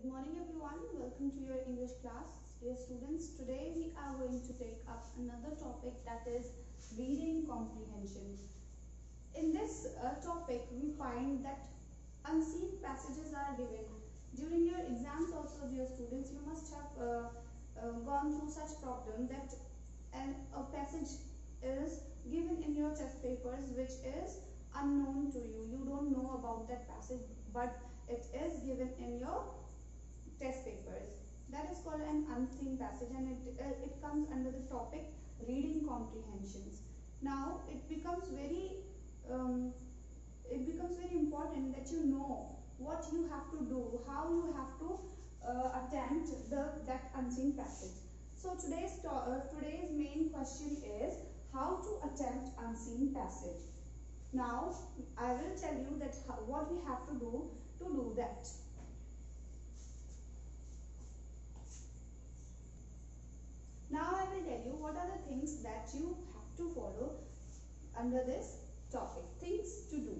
Good morning everyone, welcome to your English class. Dear students, today we are going to take up another topic, that is reading comprehension. In this topic we find that unseen passages are given. During your exams also, dear students, you must have gone through such problem that a passage is given in your test papers which is unknown to you. You don't know about that passage, but it is given in your test papers. That is called an unseen passage, and it comes under the topic reading comprehensions. Now it becomes very important that you know what you have to do, how you have to attempt that unseen passage. So today's main question is how to attempt unseen passage. Now I will tell you that what we have to do that. Now I will tell you what are the things that you have to follow under this topic, things to do.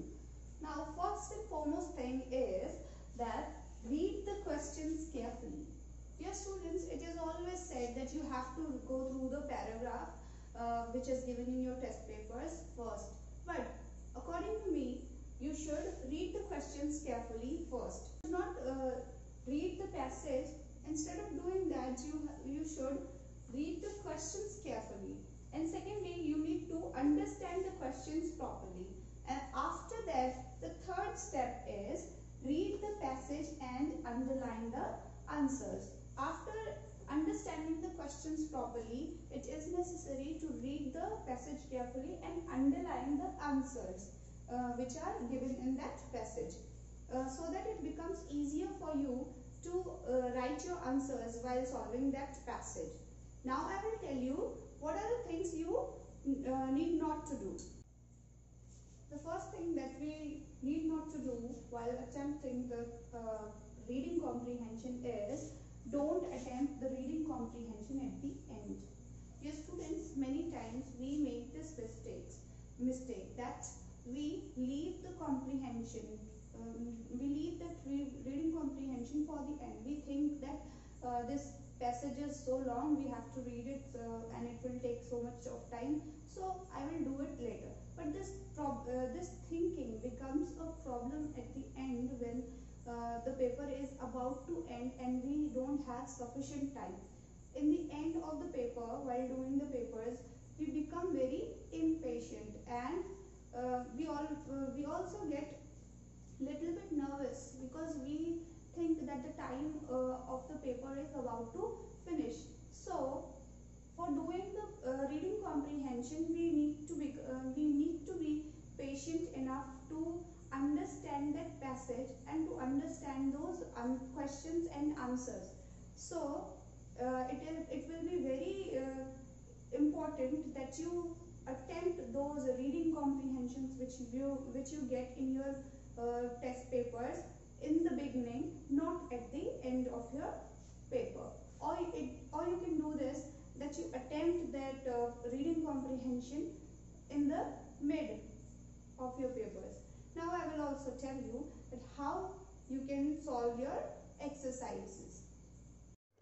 Now first and foremost thing is that read the questions carefully. Dear students, it is always said that you have to go through the paragraph which is given in your test papers first. But according to me, you should read the questions carefully first. Do not read the passage. Instead of doing that, you should read the questions carefully. And secondly, you need to understand the questions properly. And after that, the third step is read the passage and underline the answers. After understanding the questions properly, it is necessary to read the passage carefully and underline the answers which are given in that passage, so that it becomes easier for you to write your answers while solving that passage. Now I will tell you what are the things you need not to do. The first thing that we need not to do while attempting the reading comprehension is don't attempt the reading comprehension at the end. Dear students, many times we make this mistake that we leave the comprehension, we leave that reading comprehension for the end. We think that this passage is so long, we have to read it and it will take so much of time, so I will do it later. But this thinking becomes a problem at the end when the paper is about to end and we don't have sufficient time. In the end of the paper, while doing the papers, we become very impatient, and we also get little bit nervous because we think that the time of the paper is about to finish. So for doing the reading comprehension, we need to be patient enough to understand that passage and to understand those questions and answers. So it will be very important that you attempt those reading comprehensions which you get in your test papers in the beginning, not at the end of your paper. Or you can do this, that you attempt that reading comprehension in the mid of your papers. Now I will also tell you that how you can solve your exercises.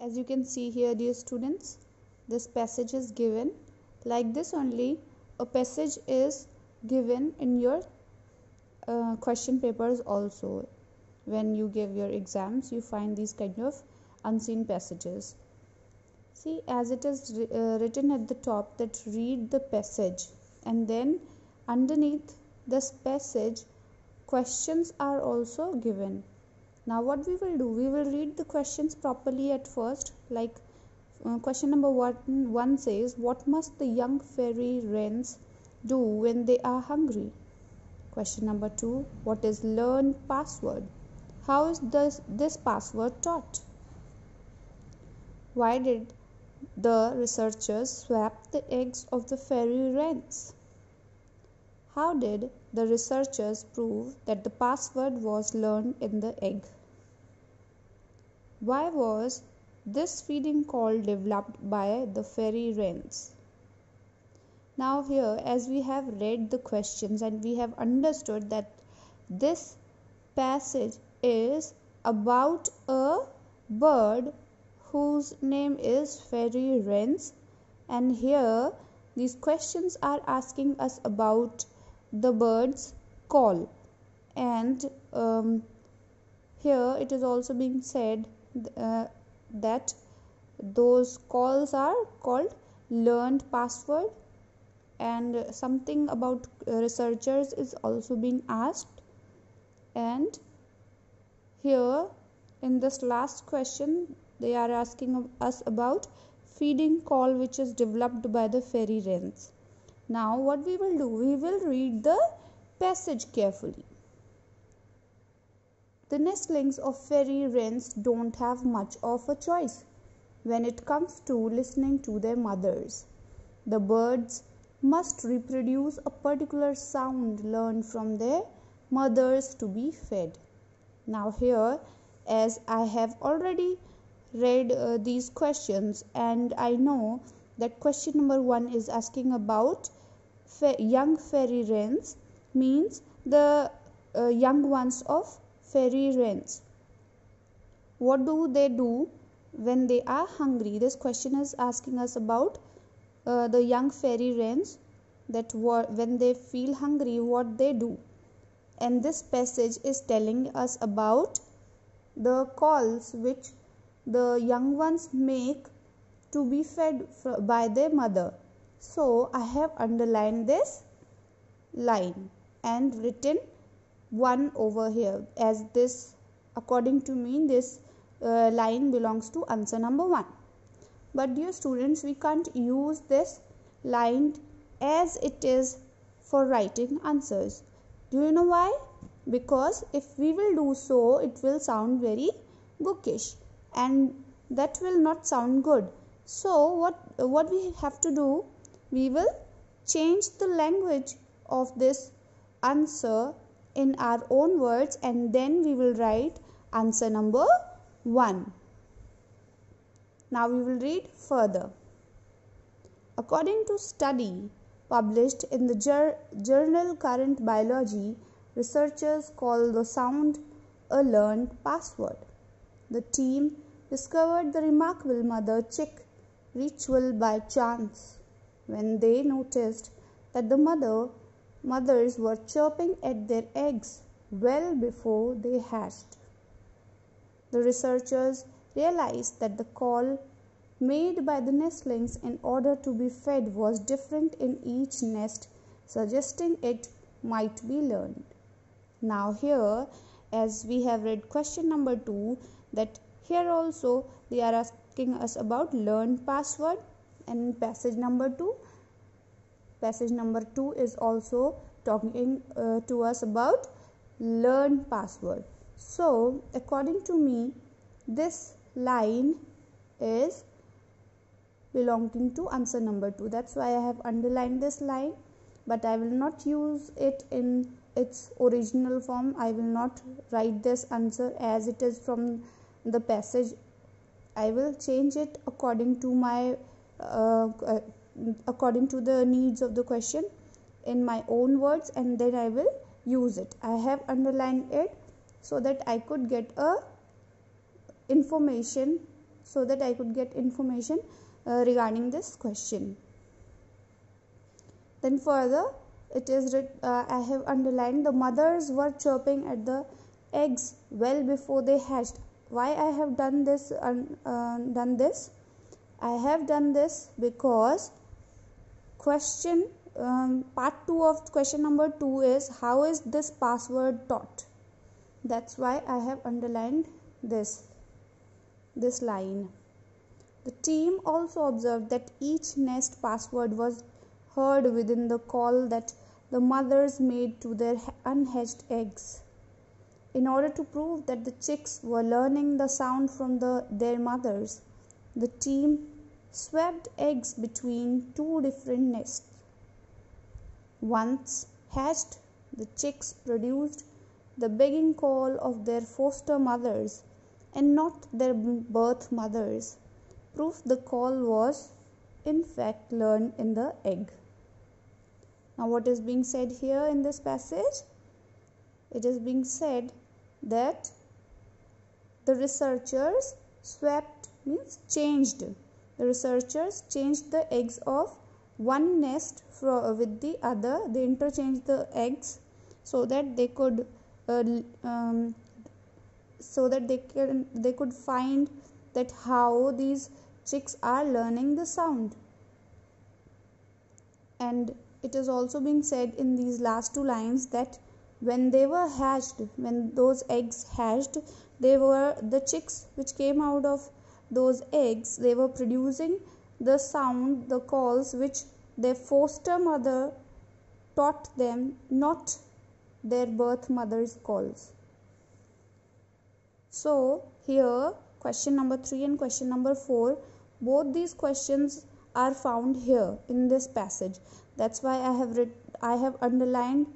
As you can see here, dear students, this passage is given like this only. A passage is given in your question papers also. When you give your exams, you find these kind of unseen passages. See, as it is written at the top that read the passage, and then underneath this passage questions are also given. Now what we will do, we will read the questions properly at first. Like question number 1 says, what must the young fairy wrens do when they are hungry? Question number 2, what is learn password? How is this password taught? Why did the researchers swap the eggs of the fairy wrens? How did the researchers prove that the password was learned in the egg? Why was this feeding call developed by the fairy wrens? Now here, as we have read the questions and we have understood that this passage is about a bird whose name is fairy wrens. And here these questions are asking us about the bird's call. And here it is also being said that those calls are called learned password, and something about researchers is also being asked. And here in this last question they are asking us about feeding call which is developed by the fairy wrens. Now what we will do, we will read the passage carefully. The nestlings of fairy wrens don't have much of a choice when it comes to listening to their mothers. The birds must reproduce a particular sound learned from their mothers to be fed. Now here, as I have already read these questions, and I know that question number 1 is asking about young fairy wrens, means the young ones of fairy wrens. What do they do when they are hungry? This question is asking us about the young fairy wrens, that when they feel hungry, what they do. And this passage is telling us about the calls which the young ones make to be fed by their mother. So I have underlined this line and written 1 over here, as this, according to me, this line belongs to answer number 1. But dear students, we can't use this line as it is for writing answers. Do you know why? Because if we will do so, it will sound very bookish and that will not sound good. So what we have to do, we will change the language of this answer in our own words, and then we will write answer number 1. Now we will read further. According to study published in the journal Current Biology, researchers call the sound a learned password. The team discovered the remarkable mother chick ritual by chance when they noticed that the mothers were chirping at their eggs well before they hatched. The researchers realized that the call made by the nestlings in order to be fed was different in each nest, suggesting it might be learned. Now here, as we have read question number 2, that here also they are asking us about learned password, and passage number 2 is also talking to us about learned password. So according to me, this line is belonging to answer number 2. That's why I have underlined this line, but I will not use it in its original form. I will not write this answer as it is from the passage. I will change it according to my according to the needs of the question in my own words, and then I will use it. I have underlined it so that I could get information regarding this question. Then further it is I have underlined the mothers were chirping at the eggs well before they hatched. Why I have done this? I have done this because question part 2 of question number 2 is how is this password taught. That's why I have underlined this line. The team also observed that each nest password was heard within the call that the mothers made to their unhatched eggs. In order to prove that the chicks were learning the sound from their mothers, the team swapped eggs between 2 different nests. Once hatched, the chicks produced the begging call of their foster mothers and not their birth mothers. Proof the call was in fact learned in the egg. Now what is being said here in this passage? It is being said that the researchers Swapped means changed. The researchers changed the eggs of one nest with the other. They interchanged the eggs so that they could they could find that how these chicks are learning the sound. And it is also being said in these last two lines that when they were hatched, when those eggs hatched, the chicks which came out of those eggs, they were producing the sound, the calls which their foster mother taught them, not their birth mother's calls. So here question number 3 and question number 4, both these questions are found here in this passage. That's why I have underlined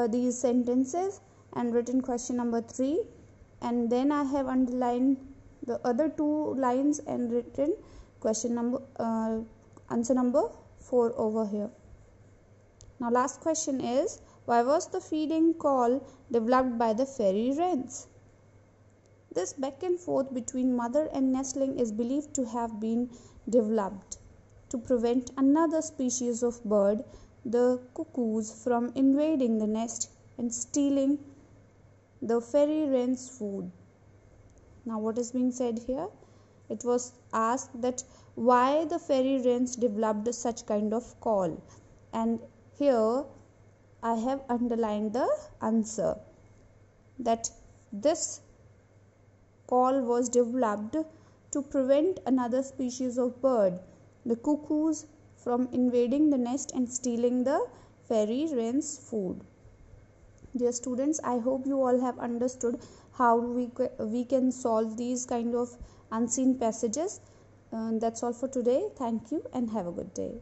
these sentences and written question number 3, and then I have underlined the other two lines and written question number answer number 4 over here. Now last question is, why was the feeding call developed by the fairy wrens? This back and forth between mother and nestling is believed to have been developed to prevent another species of bird, the cuckoos, from invading the nest and stealing the fairy wren's food. Now what is being said here? It was asked that why the fairy wrens developed such kind of call, and here I have underlined the answer that this call was developed to prevent another species of bird, the cuckoos, from invading the nest and stealing the fairy wren's food. Dear students, I hope you all have understood how we can solve these kind of unseen passages. That's all for today. Thank you and have a good day.